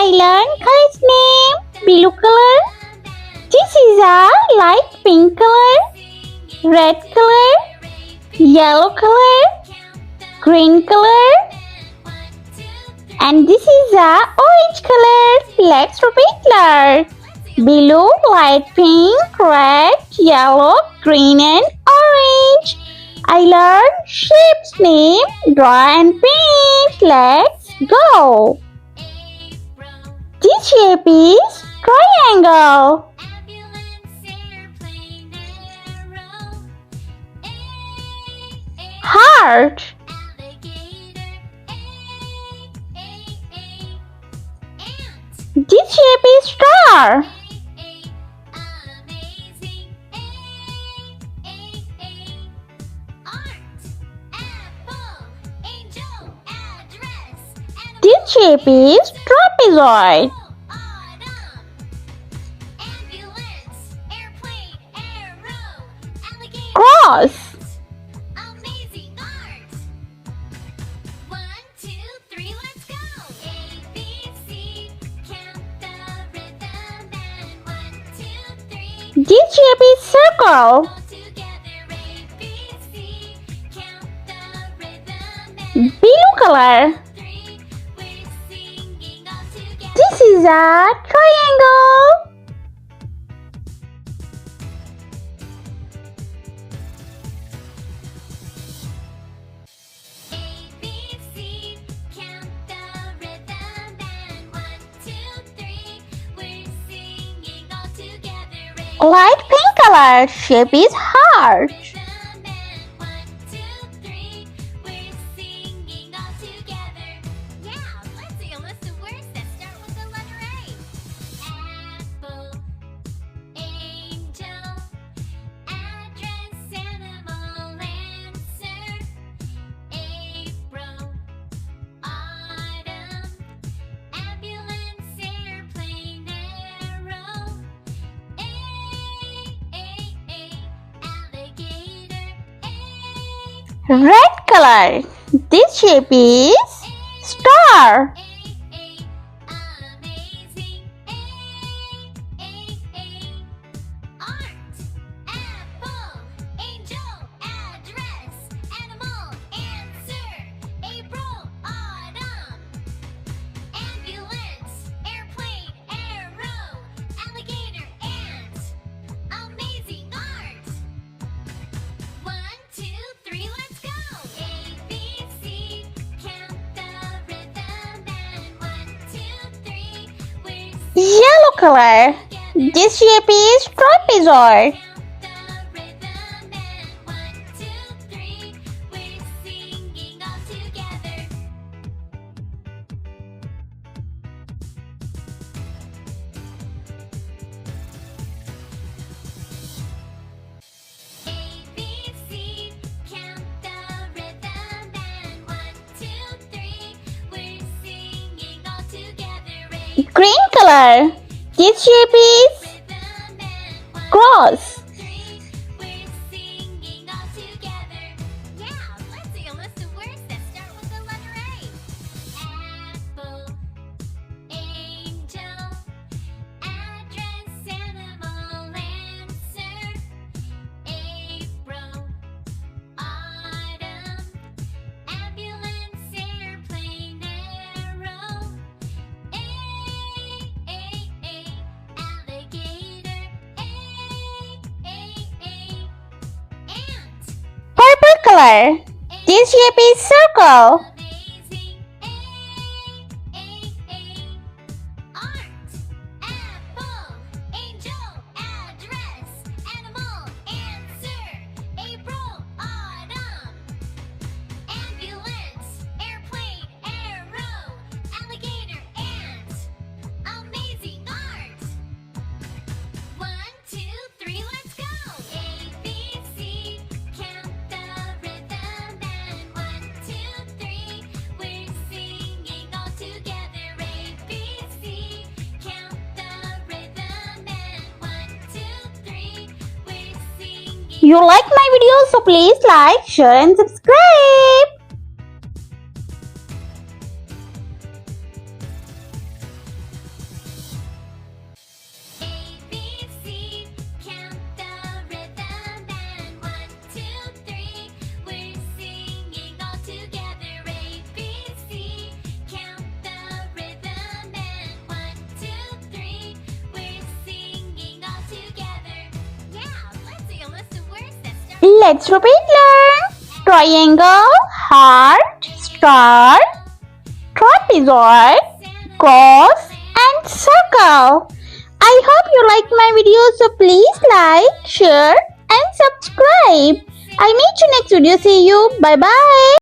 I learned color's name, blue color. This is a light pink color, red color, yellow color, green color, and this is a orange color. Let's repeat learn. Blue, light pink, red, yellow, green and orange. I learned shapes name, draw and paint. Let's go. This shape is triangle. Heart. This shape is star. This shape is trapezoid. Cross. This shape is circle. Blue color. This is a triangle. Light pink color shape is heart. Red color. This shape is star. Yellow color. This shape is trapezoid. Green color. This shape is cross. Color. This shape is circle. You like my video, so please like, share and subscribe. Let's repeat learn. Triangle, heart, star, trapezoid, cross and circle. I hope you like my video, so please like, share and subscribe. I'll meet you next video. See you. Bye bye.